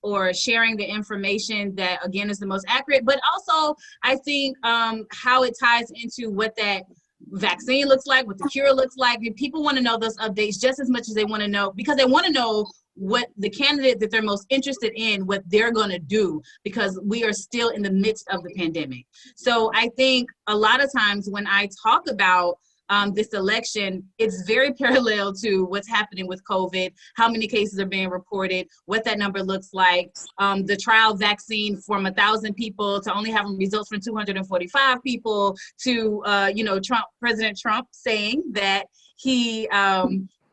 or sharing the information that, again, is the most accurate, but also I think how it ties into what that vaccine looks like, what the cure looks like. And people want to know those updates just as much as they want to know, because they want to know what the candidate that they're most interested in, what they're going to do, because we are still in the midst of the pandemic. So I think a lot of times when I talk about this election, it's very parallel to what's happening with COVID, how many cases are being reported, what that number looks like, the trial vaccine from 1,000 people to only having results from 245 people, to President Trump saying that he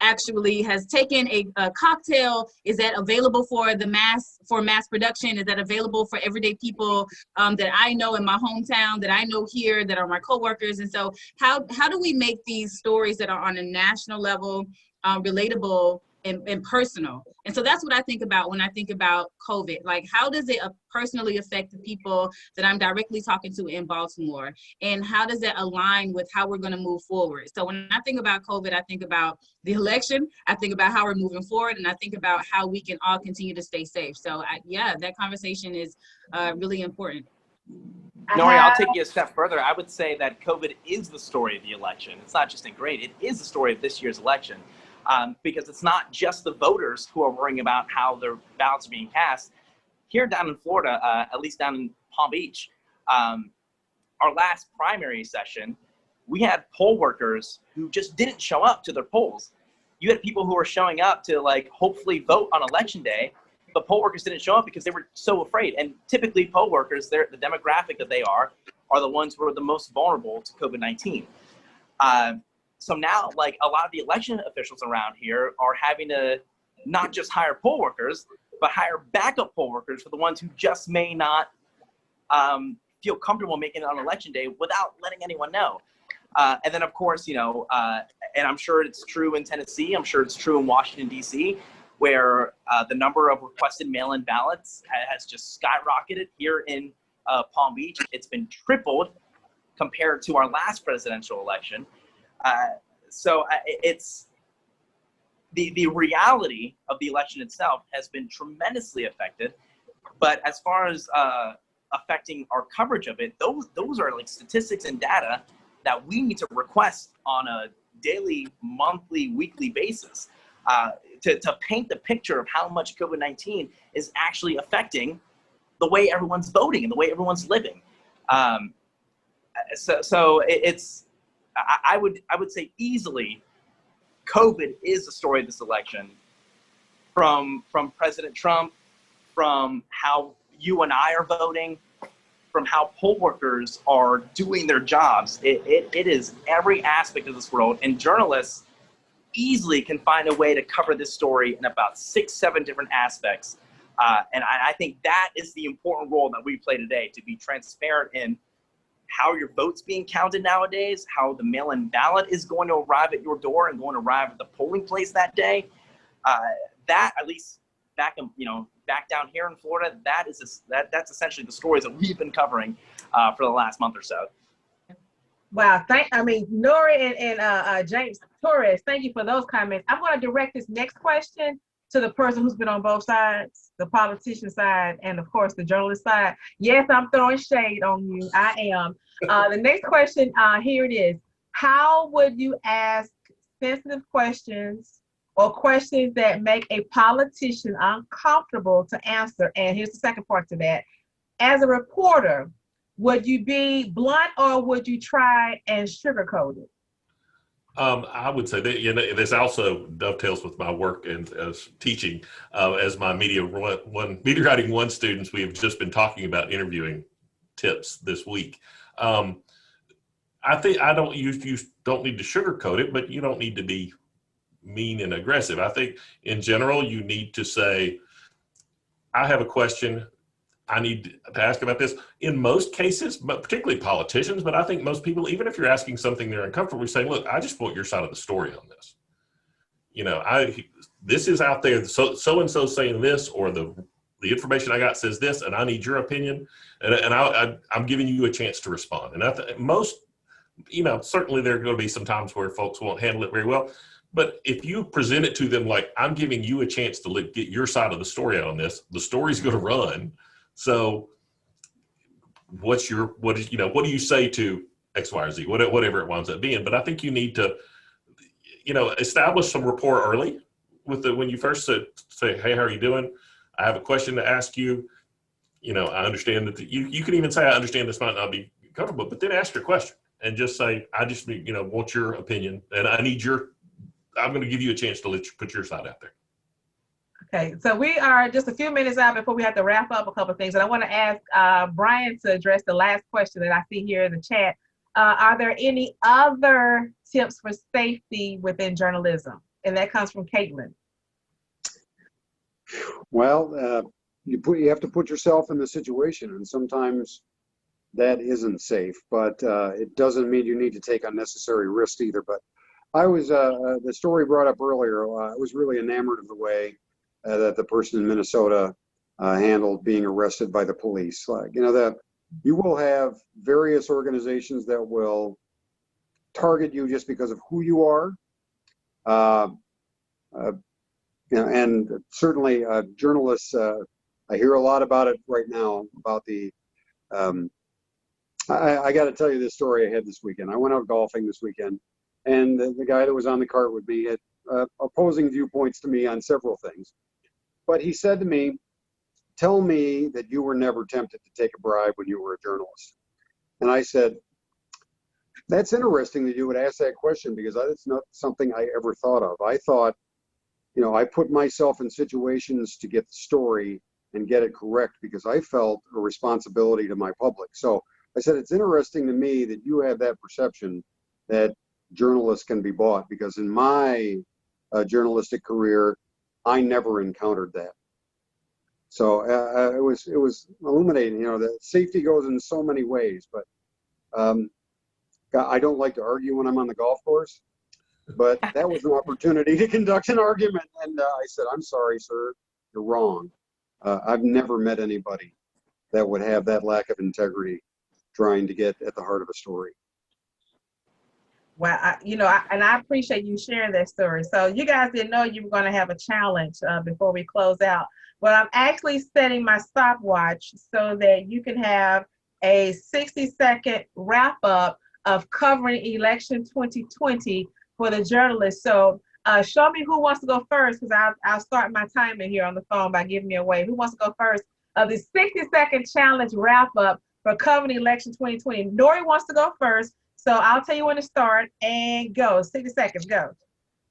actually has taken a cocktail. Is that available for mass production? Is that available for everyday people that I know in my hometown, that I know here, that are my coworkers? And so how do we make these stories that are on a national level relatable and personal? And so that's what I think about when I think about COVID. Like, how does it personally affect the people that I'm directly talking to in Baltimore? And how does that align with how we're going to move forward? So when I think about COVID, I think about the election, I think about how we're moving forward, and I think about how we can all continue to stay safe. So that conversation is really important. Nori, I'll take you a step further. I would say that COVID is the story of the election. It's not just ingrained, it is the story of this year's election. Because it's not just the voters who are worrying about how their ballots are being cast. Here down in Florida, at least down in Palm Beach, our last primary session, we had poll workers who just didn't show up to their polls. You had people who were showing up to hopefully vote on election day, but poll workers didn't show up because they were so afraid. And typically poll workers, the demographic that they are the ones who are the most vulnerable to COVID-19. So now, a lot of the election officials around here are having to not just hire poll workers, but hire backup poll workers for the ones who just may not feel comfortable making it on election day without letting anyone know. And then, of course, and I'm sure it's true in Tennessee, I'm sure it's true in Washington, D.C., where the number of requested mail-in ballots has just skyrocketed. Here in Palm Beach, it's been tripled compared to our last presidential election. So it's the reality of the election itself has been tremendously affected. But as far as affecting our coverage of it, those are statistics and data that we need to request on a daily, monthly, weekly basis to paint the picture of how much COVID-19 is actually affecting the way everyone's voting and the way everyone's living. So it's. I would say easily COVID is the story of this election, from President Trump, from how you and I are voting, from how poll workers are doing their jobs. It is every aspect of this world, and journalists easily can find a way to cover this story in about 6-7 different aspects. And I think that is the important role that we play today, to be transparent in how your vote's being counted nowadays, how the mail-in ballot is going to arrive at your door and going to arrive at the polling place that day. That, at least back down here in Florida, that's essentially the stories that we've been covering for the last month or so. Wow, Nori and James Torres, thank you for those comments. I'm going to direct this next question to the person who's been on both sides, the politician side and, of course, the journalist side. Yes, I'm throwing shade on you. I am. The next question, here it is. How would you ask sensitive questions or questions that make a politician uncomfortable to answer? And here's the second part to that. As a reporter, would you be blunt or would you try and sugarcoat it? I would say that, you know, this also dovetails with my work and as teaching. As my media writing one students, we have just been talking about interviewing tips this week. I think you don't need to sugarcoat it, but you don't need to be mean and aggressive. I think in general, you need to say, I have a question. I need to ask about this. In most cases, but particularly politicians, but I think most people, even if you're asking something they're uncomfortable, say, look, I just want your side of the story on this. You know, this is out there, so-and-so saying this, or the information I got says this, and I need your opinion, and I'm giving you a chance to respond. And most, you know, certainly there are going to be some times where folks won't handle it very well, but if you present it to them like, I'm giving you a chance to get your side of the story out on this, the story's going to run. So what do you say to X, Y, or Z, whatever it winds up being. But I think you need to, you know, establish some rapport early when you first say, hey, how are you doing? I have a question to ask you. You know, I understand that you can even say, I understand this might not be comfortable, but then ask your question and just say, I just, you know, want your opinion, and I'm going to give you a chance to let you put your side out there. Okay, so we are just a few minutes out before we have to wrap up a couple of things. And I want to ask Brian to address the last question that I see here in the chat. Are there any other tips for safety within journalism? And that comes from Caitlin. Well, you have to put yourself in the situation, and sometimes that isn't safe, but it doesn't mean you need to take unnecessary risks either. But I was, the story brought up earlier, I was really enamored of the way that the person in Minnesota handled being arrested by the police. Like, you know, you will have various organizations that will target you just because of who you are. You know, and certainly journalists, I hear a lot about it right now, about the, I got to tell you this story I had this weekend. I went out golfing this weekend, and the guy that was on the cart with me had opposing viewpoints to me on several things. But he said to me, tell me that you were never tempted to take a bribe when you were a journalist. And I said, that's interesting that you would ask that question, because that's not something I ever thought of. I thought, you know, I put myself in situations to get the story and get it correct because I felt a responsibility to my public. So I said, it's interesting to me that you have that perception that journalists can be bought, because in my journalistic career, I never encountered that. So it was illuminating, you know, that safety goes in so many ways, but I don't like to argue when I'm on the golf course, but that was an opportunity to conduct an argument. And I said, I'm sorry, sir, you're wrong. I've never met anybody that would have that lack of integrity trying to get at the heart of a story. Well, I appreciate you sharing that story. So you guys didn't know you were going to have a challenge before we close out. Well, I'm actually setting my stopwatch so that you can have a 60-second wrap up of covering election 2020 for the journalists. So show me who wants to go first, because I'll start my timer here on the phone by giving me a wave. Who wants to go first? The 60-second challenge wrap up for covering election 2020. Nori wants to go first. So I'll tell you when to start and go. 60 seconds, go.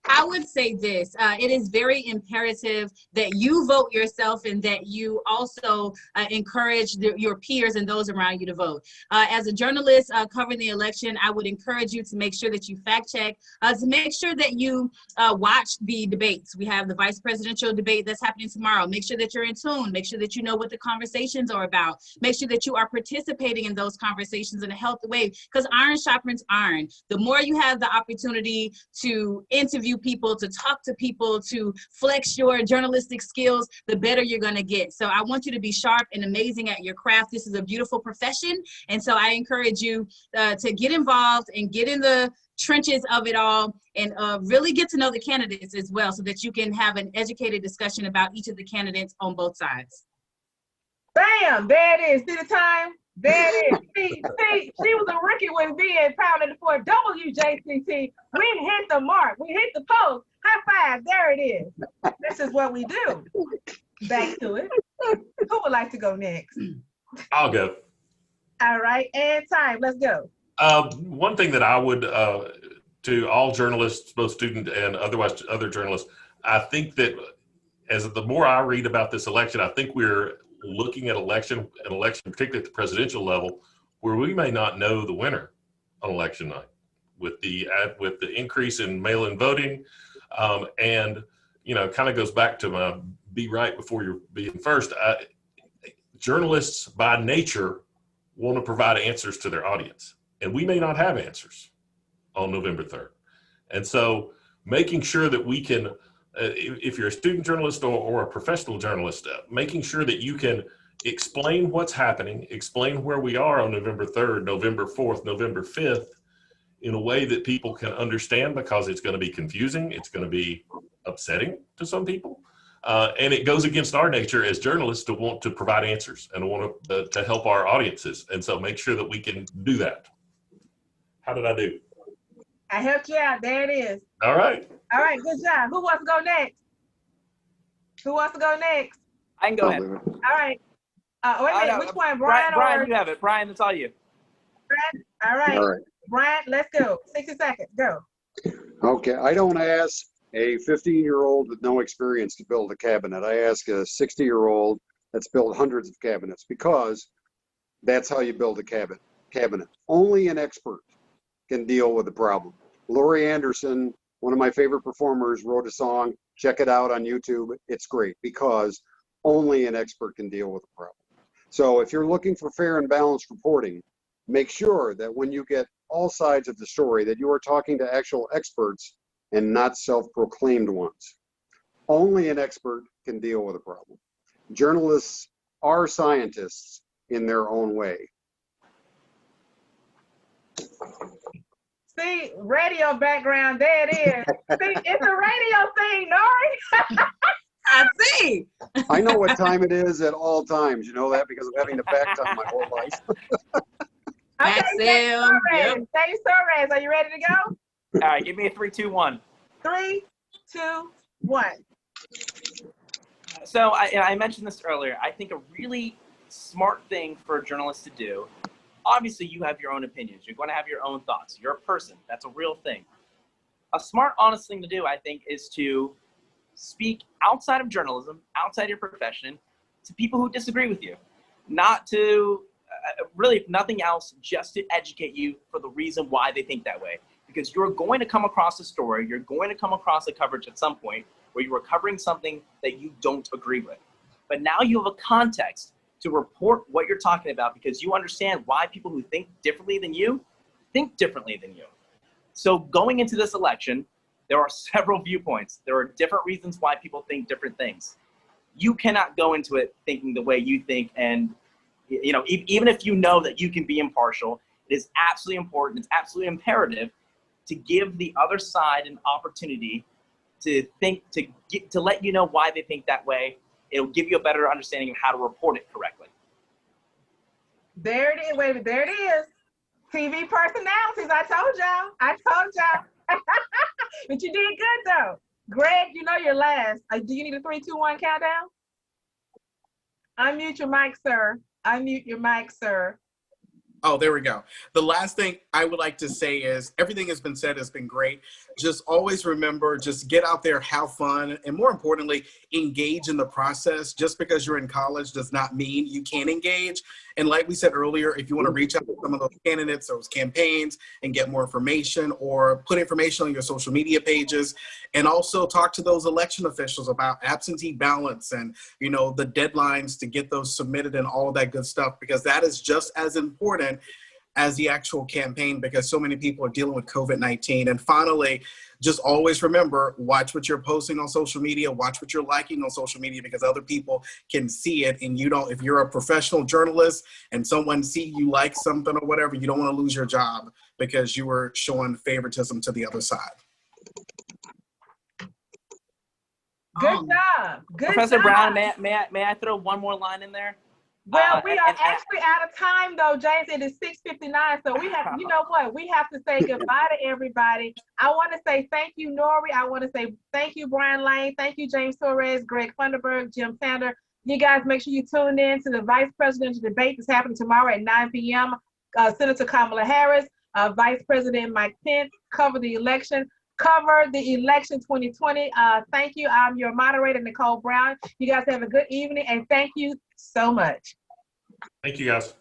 I would say this, it is very imperative that you vote yourself and that you also encourage your peers and those around you to vote. As a journalist covering the election, I would encourage you to make sure that you fact check, to make sure that you watch the debates. We have the vice presidential debate that's happening tomorrow. Make sure that you're in tune. Make sure that you know what the conversations are about. Make sure that you are participating in those conversations in a healthy way, because iron sharpens iron. The more you have the opportunity to interview people, to talk to people, to flex your journalistic skills, the better you're going to get. So I want you to be sharp and amazing at your craft. This is a beautiful profession. And so I encourage you to get involved and get in the trenches of it all, and really get to know the candidates as well, so that you can have an educated discussion about each of the candidates on both sides. Bam, there it is. See the time? There it is. See, she was a rookie when being pounded for WJCT. We hit the mark. We hit the post. High five. There it is. This is what we do. Back to it. Who would like to go next? I'll go. All right, and time. Let's go. One thing that I would to all journalists, both student and otherwise other journalists, I think that as the more I read about this election, I think we're looking at an election, particularly at the presidential level, where we may not know the winner on election night with the increase in mail-in voting, and kind of goes back to my be right before you're being first. Journalists by nature want to provide answers to their audience, and we may not have answers on November 3rd. And so making sure that we can, if you're a student journalist or a professional journalist, making sure that you can explain what's happening, explain where we are on November 3rd, November 4th, November 5th, in a way that people can understand, because it's going to be confusing, it's going to be upsetting to some people. And it goes against our nature as journalists to want to provide answers and want to help our audiences. And so make sure that we can do that. How did I do? I helped you out. There it is. All right. All right, good job. Who wants to go next? Who wants to go next? I can go ahead. All right. Wait a minute. Which one, Brian? Brian, you have it. Brian, that's all you. Brian? All right. All right. Brian, let's go. 60 seconds. Go. Okay, I don't ask a 15-year-old with no experience to build a cabinet. I ask a 60-year-old that's built hundreds of cabinets, because that's how you build a cabinet. Only an expert can deal with the problem. Laurie Anderson, one of my favorite performers, wrote a song. Check it out on YouTube. It's great, because only an expert can deal with the problem. So if you're looking for fair and balanced reporting, make sure that when you get all sides of the story, that you are talking to actual experts and not self-proclaimed ones. Only an expert can deal with a problem. Journalists are scientists in their own way. See, radio background, there it is. See, it's a radio thing, Nori. I see. I know what time it is at all times. You know that, because I'm having to back time my whole life. Okay, James Maxim, Torres. James Torres, are you ready to go? All right, give me a 3, 2, 1. 3, 2, 1. So I mentioned this earlier. I think a really smart thing for a journalist to do, obviously you have your own opinions. You're going to have your own thoughts. You're a person. That's a real thing. A smart, honest thing to do, I think, is to speak outside of journalism, outside your profession, to people who disagree with you. Not to, really, if nothing else, just to educate you for the reason why they think that way. Because you're going to come across a story, you're going to come across a coverage at some point where you are covering something that you don't agree with. But now you have a context to report what you're talking about, because you understand why people who think differently than you think differently than you. So going into this election, there are several viewpoints. There are different reasons why people think different things. You cannot go into it thinking the way you think, and even if you know that you can be impartial, it is absolutely important, it's absolutely imperative to give the other side an opportunity to think, to let you know why they think that way. It'll give you a better understanding of how to report it correctly. There it is. Wait a minute. There it is. TV personalities. I told y'all. But you did good, though. Greg, you know you're last. Do you need a 3, 2, 1 countdown? Unmute your mic, sir. Unmute your mic, sir. Oh, there we go. The last thing I would like to say is everything has been said, has been great. Just always remember, just get out there, have fun, and more importantly, engage in the process. Just because you're in college does not mean you can't engage. And like we said earlier, if you want to reach out to some of those candidates, those campaigns, and get more information, or put information on your social media pages, and also talk to those election officials about absentee ballots and, the deadlines to get those submitted and all of that good stuff, because that is just as important as the actual campaign, because so many people are dealing with COVID-19. And finally, just always remember, watch what you're posting on social media, watch what you're liking on social media, because other people can see it. And if you're a professional journalist and someone see you like something or whatever, you don't want to lose your job because you were showing favoritism to the other side. Good job. Good Professor job. Brown, may I throw one more line in there? Well, we are actually out of time, though, James. It is 6:59, so we have, you know what? We have to say goodbye to everybody. I want to say thank you, Nori. I want to say thank you, Brian Lane. Thank you, James Torres, Greg Funderburg, Jim Sander. You guys make sure you tune in to the vice presidential debate that's happening tomorrow at 9 p.m. Senator Kamala Harris. Vice President Mike Pence, Cover the Election. Cover the Election 2020. Thank you. I'm your moderator, Nicole Brown. You guys have a good evening, and thank you so much. Thank you, guys.